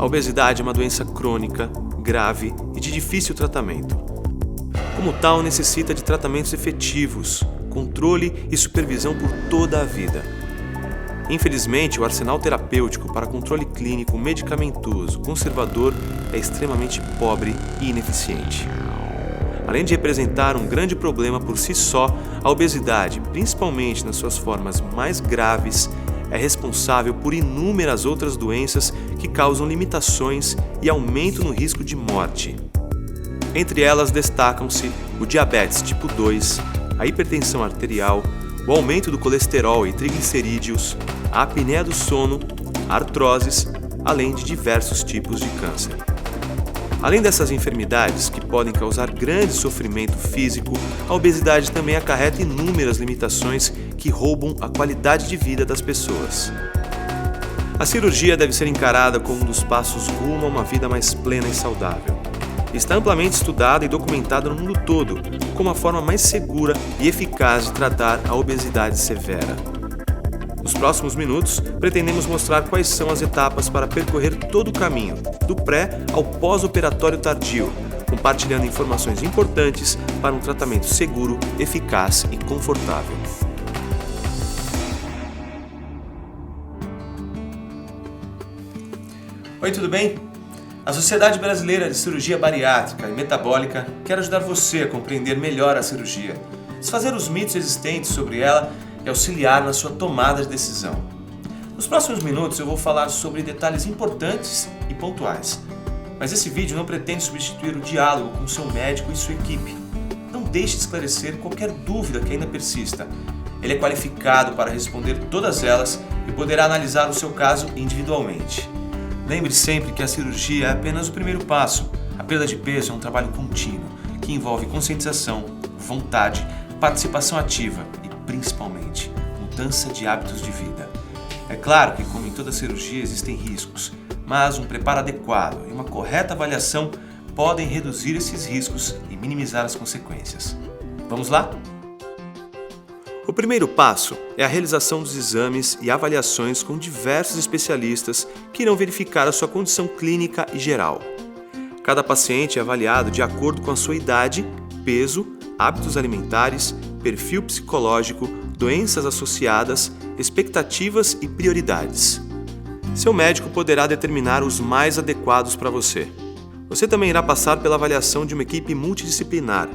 A obesidade é uma doença crônica, grave e de difícil tratamento. Como tal, necessita de tratamentos efetivos, controle e supervisão por toda a vida. Infelizmente, o arsenal terapêutico para controle clínico medicamentoso conservador é extremamente pobre e ineficiente. Além de representar um grande problema por si só, a obesidade, principalmente nas suas formas mais graves, é responsável por inúmeras outras doenças que causam limitações e aumento no risco de morte. Entre elas destacam-se o diabetes tipo 2, a hipertensão arterial, o aumento do colesterol e triglicerídeos, a apneia do sono, artroses, além de diversos tipos de câncer. Além dessas enfermidades, que podem causar grande sofrimento físico, a obesidade também acarreta inúmeras limitações que roubam a qualidade de vida das pessoas. A cirurgia deve ser encarada como um dos passos rumo a uma vida mais plena e saudável. Está amplamente estudada e documentada no mundo todo como a forma mais segura e eficaz de tratar a obesidade severa. Nos próximos minutos, pretendemos mostrar quais são as etapas para percorrer todo o caminho, do pré ao pós-operatório tardio, compartilhando informações importantes para um tratamento seguro, eficaz e confortável. Oi, tudo bem? A Sociedade Brasileira de Cirurgia Bariátrica e Metabólica quer ajudar você a compreender melhor a cirurgia, desfazer os mitos existentes sobre ela e auxiliar na sua tomada de decisão. Nos próximos minutos eu vou falar sobre detalhes importantes e pontuais, mas esse vídeo não pretende substituir o diálogo com seu médico e sua equipe. Não deixe de esclarecer qualquer dúvida que ainda persista. Ele é qualificado para responder todas elas e poderá analisar o seu caso individualmente. Lembre sempre que a cirurgia é apenas o primeiro passo. A perda de peso é um trabalho contínuo, que envolve conscientização, vontade, participação ativa e, principalmente, mudança de hábitos de vida. É claro que, como em toda cirurgia, existem riscos, mas um preparo adequado e uma correta avaliação podem reduzir esses riscos e minimizar as consequências. Vamos lá? O primeiro passo é a realização dos exames e avaliações com diversos especialistas que irão verificar a sua condição clínica e geral. Cada paciente é avaliado de acordo com a sua idade, peso, hábitos alimentares, perfil psicológico, doenças associadas, expectativas e prioridades. Seu médico poderá determinar os mais adequados para você. Você também irá passar pela avaliação de uma equipe multidisciplinar.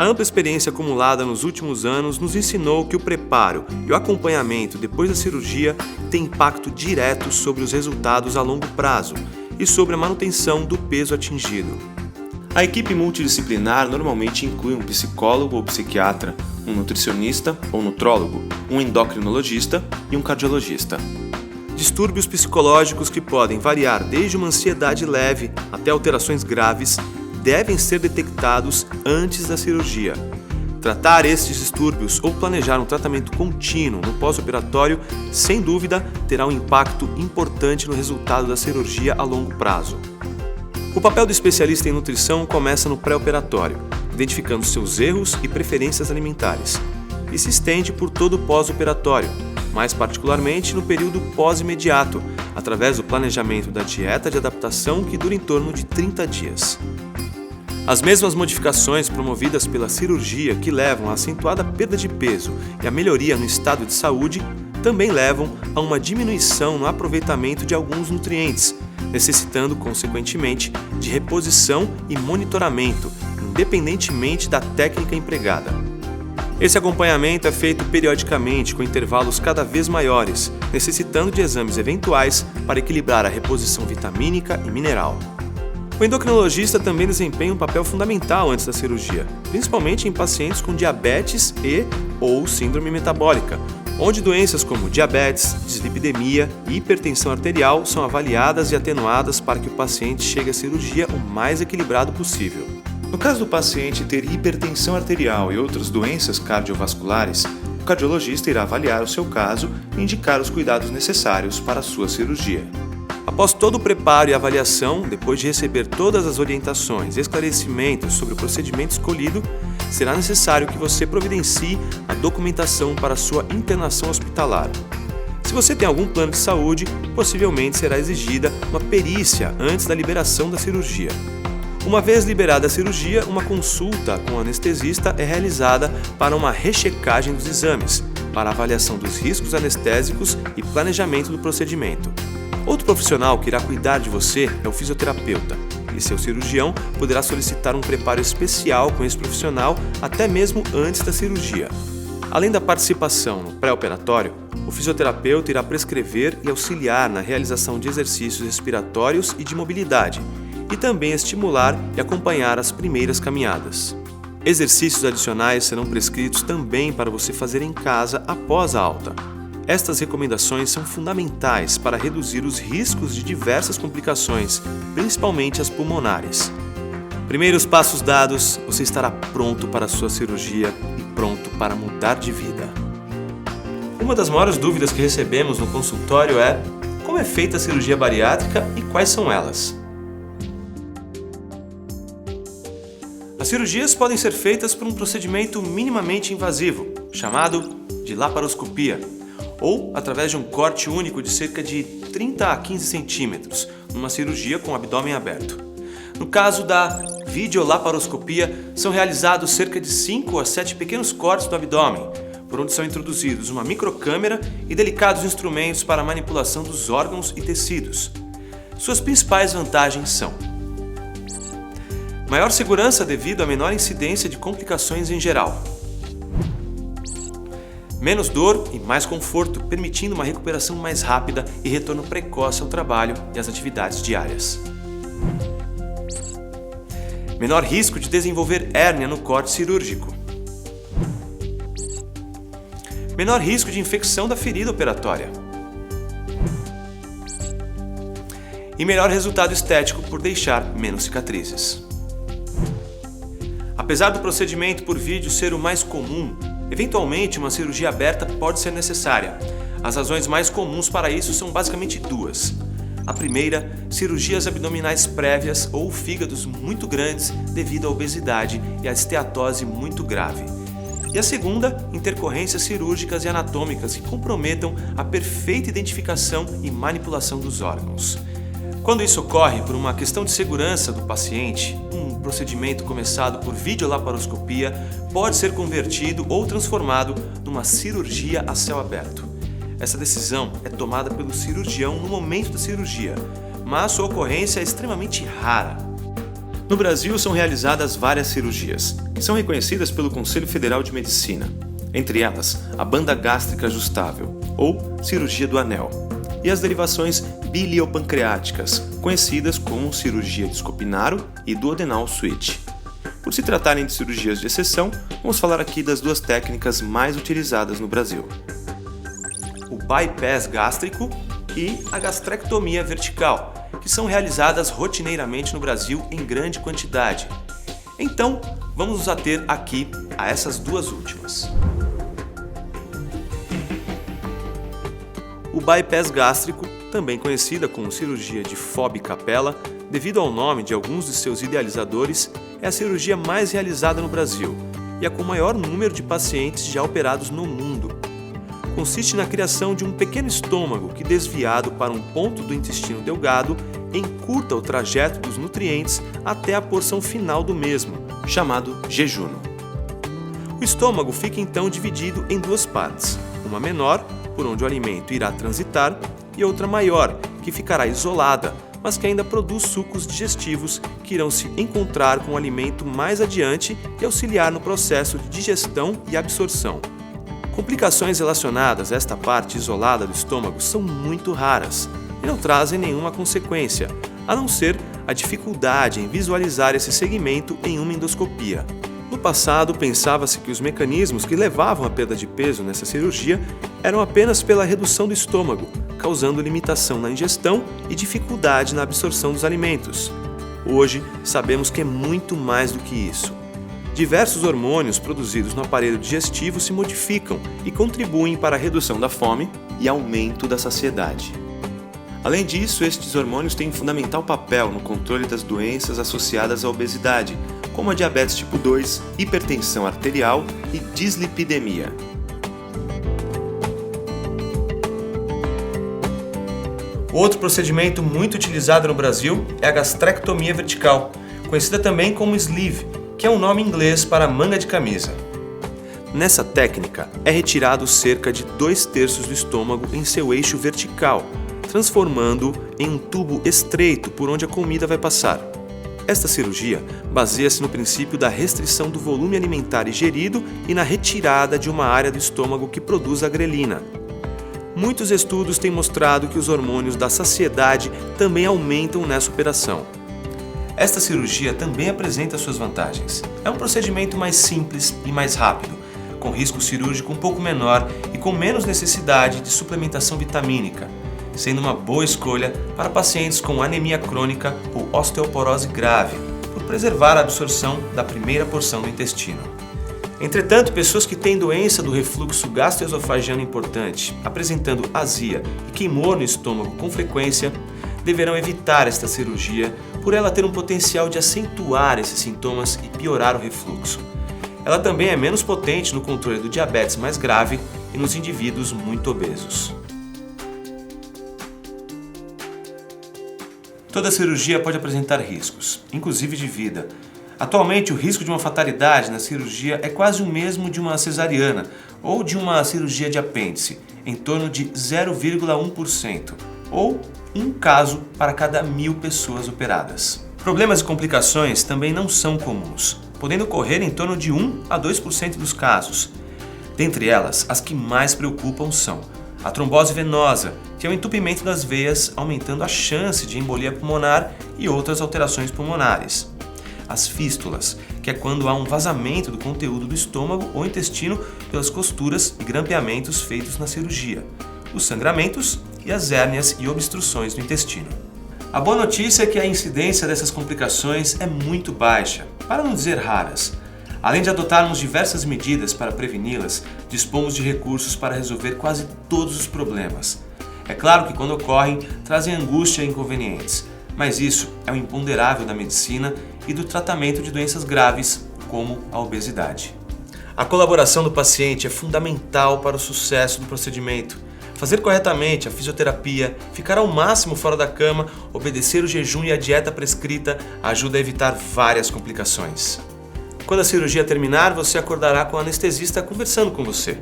A ampla experiência acumulada nos últimos anos nos ensinou que o preparo e o acompanhamento depois da cirurgia têm impacto direto sobre os resultados a longo prazo e sobre a manutenção do peso atingido. A equipe multidisciplinar normalmente inclui um psicólogo ou psiquiatra, um nutricionista ou nutrólogo, um endocrinologista e um cardiologista. Distúrbios psicológicos que podem variar desde uma ansiedade leve até alterações graves devem ser detectados antes da cirurgia. Tratar estes distúrbios ou planejar um tratamento contínuo no pós-operatório, sem dúvida, terá um impacto importante no resultado da cirurgia a longo prazo. O papel do especialista em nutrição começa no pré-operatório, identificando seus erros e preferências alimentares, e se estende por todo o pós-operatório, mais particularmente no período pós-imediato, através do planejamento da dieta de adaptação que dura em torno de 30 dias. As mesmas modificações promovidas pela cirurgia que levam à acentuada perda de peso e à melhoria no estado de saúde também levam a uma diminuição no aproveitamento de alguns nutrientes, necessitando, consequentemente, de reposição e monitoramento, independentemente da técnica empregada. Esse acompanhamento é feito periodicamente com intervalos cada vez maiores, necessitando de exames eventuais para equilibrar a reposição vitamínica e mineral. O endocrinologista também desempenha um papel fundamental antes da cirurgia, principalmente em pacientes com diabetes ou síndrome metabólica, onde doenças como diabetes, dislipidemia e hipertensão arterial são avaliadas e atenuadas para que o paciente chegue à cirurgia o mais equilibrado possível. No caso do paciente ter hipertensão arterial e outras doenças cardiovasculares, o cardiologista irá avaliar o seu caso e indicar os cuidados necessários para a sua cirurgia. Após todo o preparo e avaliação, depois de receber todas as orientações e esclarecimentos sobre o procedimento escolhido, será necessário que você providencie a documentação para sua internação hospitalar. Se você tem algum plano de saúde, possivelmente será exigida uma perícia antes da liberação da cirurgia. Uma vez liberada a cirurgia, uma consulta com o anestesista é realizada para uma rechecagem dos exames, para avaliação dos riscos anestésicos e planejamento do procedimento. Outro profissional que irá cuidar de você é o fisioterapeuta, e seu cirurgião poderá solicitar um preparo especial com esse profissional até mesmo antes da cirurgia. Além da participação no pré-operatório, o fisioterapeuta irá prescrever e auxiliar na realização de exercícios respiratórios e de mobilidade, e também estimular e acompanhar as primeiras caminhadas. Exercícios adicionais serão prescritos também para você fazer em casa após a alta. Estas recomendações são fundamentais para reduzir os riscos de diversas complicações, principalmente as pulmonares. Primeiros passos dados, você estará pronto para a sua cirurgia e pronto para mudar de vida. Uma das maiores dúvidas que recebemos no consultório é: como é feita a cirurgia bariátrica e quais são elas? As cirurgias podem ser feitas por um procedimento minimamente invasivo, chamado de laparoscopia, ou através de um corte único de cerca de 30 a 15 centímetros, numa cirurgia com o abdômen aberto. No caso da videolaparoscopia, são realizados cerca de 5 a 7 pequenos cortes no abdômen, por onde são introduzidos uma microcâmera e delicados instrumentos para a manipulação dos órgãos e tecidos. Suas principais vantagens são: maior segurança devido à menor incidência de complicações em geral. Menos dor e mais conforto, permitindo uma recuperação mais rápida e retorno precoce ao trabalho e às atividades diárias. Menor risco de desenvolver hérnia no corte cirúrgico. Menor risco de infecção da ferida operatória. E melhor resultado estético por deixar menos cicatrizes. Apesar do procedimento por vídeo ser o mais comum, eventualmente uma cirurgia aberta pode ser necessária. As razões mais comuns para isso são basicamente duas. A primeira, cirurgias abdominais prévias ou fígados muito grandes devido à obesidade e à esteatose muito grave. E a segunda, intercorrências cirúrgicas e anatômicas que comprometam a perfeita identificação e manipulação dos órgãos. Quando isso ocorre por uma questão de segurança do paciente, um procedimento começado por videolaparoscopia pode ser convertido ou transformado numa cirurgia a céu aberto. Essa decisão é tomada pelo cirurgião no momento da cirurgia, mas sua ocorrência é extremamente rara. No Brasil são realizadas várias cirurgias, que são reconhecidas pelo Conselho Federal de Medicina, entre elas a banda gástrica ajustável, ou cirurgia do anel, e as derivações biliopancreáticas, conhecidas como cirurgia de Scopinaro e duodenal switch. Por se tratarem de cirurgias de exceção, vamos falar aqui das duas técnicas mais utilizadas no Brasil: o bypass gástrico e a gastrectomia vertical, que são realizadas rotineiramente no Brasil em grande quantidade. Então, vamos nos ater aqui a essas duas últimas. O bypass gástrico, também conhecida como cirurgia de Fogg-Capella, devido ao nome de alguns de seus idealizadores, é a cirurgia mais realizada no Brasil e a com maior número de pacientes já operados no mundo. Consiste na criação de um pequeno estômago que, desviado para um ponto do intestino delgado, encurta o trajeto dos nutrientes até a porção final do mesmo, chamado jejuno. O estômago fica então dividido em duas partes, uma menor, por onde o alimento irá transitar, e outra maior, que ficará isolada, mas que ainda produz sucos digestivos que irão se encontrar com o alimento mais adiante e auxiliar no processo de digestão e absorção. Complicações relacionadas a esta parte isolada do estômago são muito raras e não trazem nenhuma consequência, a não ser a dificuldade em visualizar esse segmento em uma endoscopia. No passado, pensava-se que os mecanismos que levavam à perda de peso nessa cirurgia eram apenas pela redução do estômago, causando limitação na ingestão e dificuldade na absorção dos alimentos. Hoje, sabemos que é muito mais do que isso. Diversos hormônios produzidos no aparelho digestivo se modificam e contribuem para a redução da fome e aumento da saciedade. Além disso, estes hormônios têm um fundamental papel no controle das doenças associadas à obesidade, como a diabetes tipo 2, hipertensão arterial e dislipidemia. Outro procedimento muito utilizado no Brasil é a gastrectomia vertical, conhecida também como sleeve, que é um nome inglês para manga de camisa. Nessa técnica, é retirado cerca de 2/3 do estômago em seu eixo vertical, transformando-o em um tubo estreito por onde a comida vai passar. Esta cirurgia baseia-se no princípio da restrição do volume alimentar ingerido e na retirada de uma área do estômago que produz a grelina. Muitos estudos têm mostrado que os hormônios da saciedade também aumentam nessa operação. Esta cirurgia também apresenta suas vantagens. É um procedimento mais simples e mais rápido, com risco cirúrgico um pouco menor e com menos necessidade de suplementação vitamínica, sendo uma boa escolha para pacientes com anemia crônica ou osteoporose grave, por preservar a absorção da primeira porção do intestino. Entretanto, pessoas que têm doença do refluxo gastroesofágico importante, apresentando azia e queimor no estômago com frequência, deverão evitar esta cirurgia por ela ter um potencial de acentuar esses sintomas e piorar o refluxo. Ela também é menos potente no controle do diabetes mais grave e nos indivíduos muito obesos. Toda cirurgia pode apresentar riscos, inclusive de vida. Atualmente, o risco de uma fatalidade na cirurgia é quase o mesmo de uma cesariana ou de uma cirurgia de apêndice, em torno de 0,1%, ou um caso para cada 1.000 pessoas operadas. Problemas e complicações também não são comuns, podendo ocorrer em torno de 1 a 2% dos casos. Dentre elas, as que mais preocupam são a trombose venosa, que é o entupimento das veias, aumentando a chance de embolia pulmonar e outras alterações pulmonares. As fístulas, que é quando há um vazamento do conteúdo do estômago ou intestino pelas costuras e grampeamentos feitos na cirurgia. Os sangramentos e as hérnias e obstruções do intestino. A boa notícia é que a incidência dessas complicações é muito baixa, para não dizer raras. Além de adotarmos diversas medidas para preveni-las, dispomos de recursos para resolver quase todos os problemas. É claro que quando ocorrem, trazem angústia e inconvenientes, mas isso é um imponderável da medicina e do tratamento de doenças graves, como a obesidade. A colaboração do paciente é fundamental para o sucesso do procedimento. Fazer corretamente a fisioterapia, ficar ao máximo fora da cama, obedecer o jejum e a dieta prescrita ajuda a evitar várias complicações. Quando a cirurgia terminar, você acordará com o anestesista conversando com você.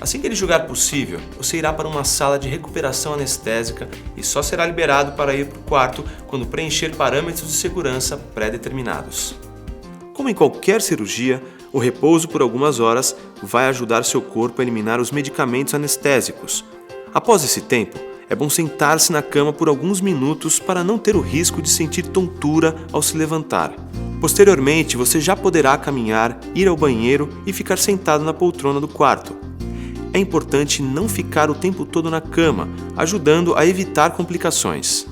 Assim que ele julgar possível, você irá para uma sala de recuperação anestésica e só será liberado para ir para o quarto quando preencher parâmetros de segurança pré-determinados. Como em qualquer cirurgia, o repouso por algumas horas vai ajudar seu corpo a eliminar os medicamentos anestésicos. Após esse tempo, é bom sentar-se na cama por alguns minutos para não ter o risco de sentir tontura ao se levantar. Posteriormente, você já poderá caminhar, ir ao banheiro e ficar sentado na poltrona do quarto. É importante não ficar o tempo todo na cama, ajudando a evitar complicações.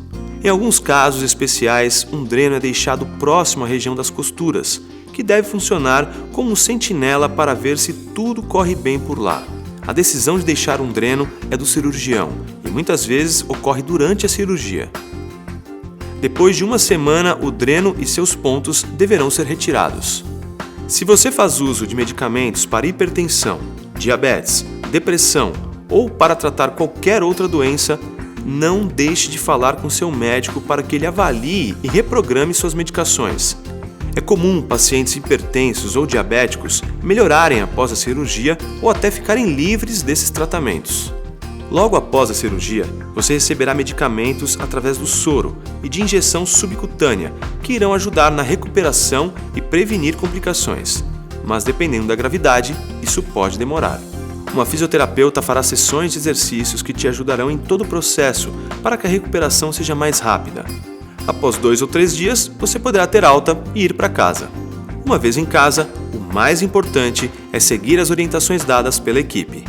Em alguns casos especiais, um dreno é deixado próximo à região das costuras, que deve funcionar como um sentinela para ver se tudo corre bem por lá. A decisão de deixar um dreno é do cirurgião e muitas vezes ocorre durante a cirurgia. Depois de uma semana, o dreno e seus pontos deverão ser retirados. Se você faz uso de medicamentos para hipertensão, diabetes, depressão ou para tratar qualquer outra doença, não deixe de falar com seu médico para que ele avalie e reprograme suas medicações. É comum pacientes hipertensos ou diabéticos melhorarem após a cirurgia ou até ficarem livres desses tratamentos. Logo após a cirurgia, você receberá medicamentos através do soro e de injeção subcutânea, que irão ajudar na recuperação e prevenir complicações. Mas dependendo da gravidade, isso pode demorar. Uma fisioterapeuta fará sessões de exercícios que te ajudarão em todo o processo para que a recuperação seja mais rápida. Após 2 ou 3 dias, você poderá ter alta e ir para casa. Uma vez em casa, o mais importante é seguir as orientações dadas pela equipe.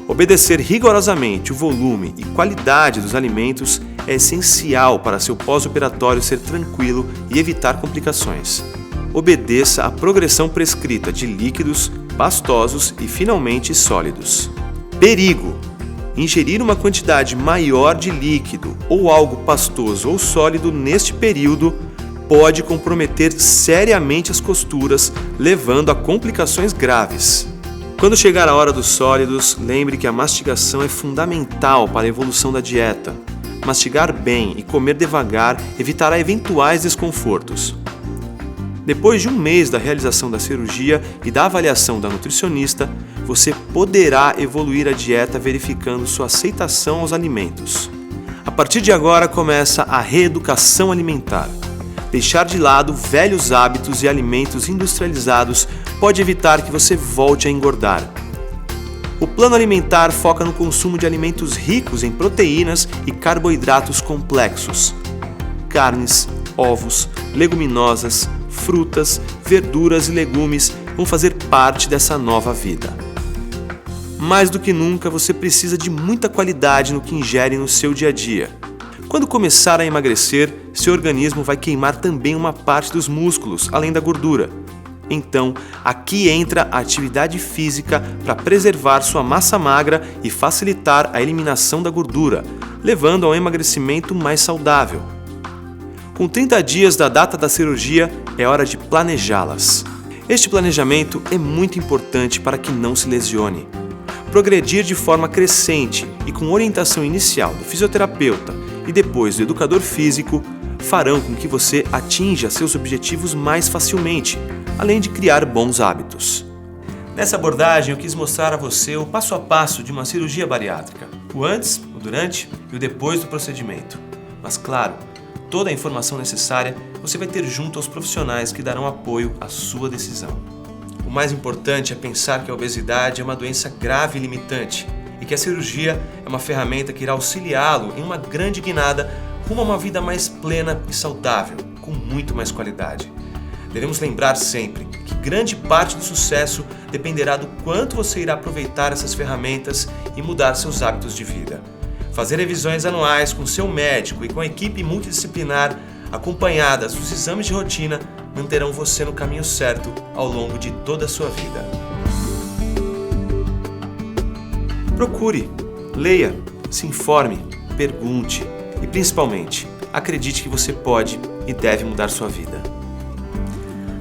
Obedecer rigorosamente o volume e qualidade dos alimentos é essencial para seu pós-operatório ser tranquilo e evitar complicações. Obedeça a progressão prescrita de líquidos, pastosos e finalmente sólidos. Perigo! Ingerir uma quantidade maior de líquido ou algo pastoso ou sólido neste período pode comprometer seriamente as costuras, levando a complicações graves. Quando chegar a hora dos sólidos, lembre que a mastigação é fundamental para a evolução da dieta. Mastigar bem e comer devagar evitará eventuais desconfortos. Depois de um mês da realização da cirurgia e da avaliação da nutricionista, você poderá evoluir a dieta verificando sua aceitação aos alimentos. A partir de agora começa a reeducação alimentar. Deixar de lado velhos hábitos e alimentos industrializados pode evitar que você volte a engordar. O plano alimentar foca no consumo de alimentos ricos em proteínas e carboidratos complexos. Carnes, ovos, leguminosas, frutas, verduras e legumes vão fazer parte dessa nova vida. Mais do que nunca, você precisa de muita qualidade no que ingere no seu dia a dia. Quando começar a emagrecer, seu organismo vai queimar também uma parte dos músculos, além da gordura. Então, aqui entra a atividade física para preservar sua massa magra e facilitar a eliminação da gordura, levando a um emagrecimento mais saudável. Com 30 dias da data da cirurgia, é hora de planejá-las. Este planejamento é muito importante para que não se lesione. Progredir de forma crescente e com orientação inicial do fisioterapeuta e depois do educador físico farão com que você atinja seus objetivos mais facilmente, além de criar bons hábitos. Nessa abordagem eu quis mostrar a você o passo a passo de uma cirurgia bariátrica, o antes, o durante e o depois do procedimento. Mas claro, toda a informação necessária você vai ter junto aos profissionais que darão apoio à sua decisão. O mais importante é pensar que a obesidade é uma doença grave e limitante e que a cirurgia é uma ferramenta que irá auxiliá-lo em uma grande guinada rumo a uma vida mais plena e saudável, com muito mais qualidade. Devemos lembrar sempre que grande parte do sucesso dependerá do quanto você irá aproveitar essas ferramentas e mudar seus hábitos de vida. Fazer revisões anuais com seu médico e com a equipe multidisciplinar, acompanhadas dos exames de rotina, manterão você no caminho certo ao longo de toda a sua vida. Procure, leia, se informe, pergunte e, principalmente, acredite que você pode e deve mudar sua vida.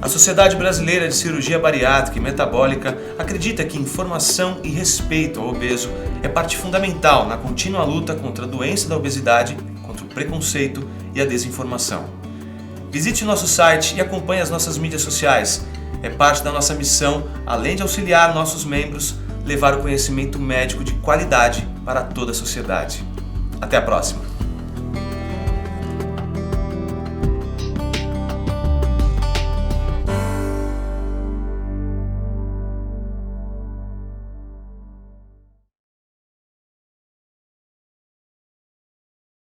A Sociedade Brasileira de Cirurgia Bariátrica e Metabólica acredita que informação e respeito ao obeso é parte fundamental na contínua luta contra a doença da obesidade, contra o preconceito e a desinformação. Visite nosso site e acompanhe as nossas mídias sociais. É parte da nossa missão, além de auxiliar nossos membros, levar o conhecimento médico de qualidade para toda a sociedade. Até a próxima!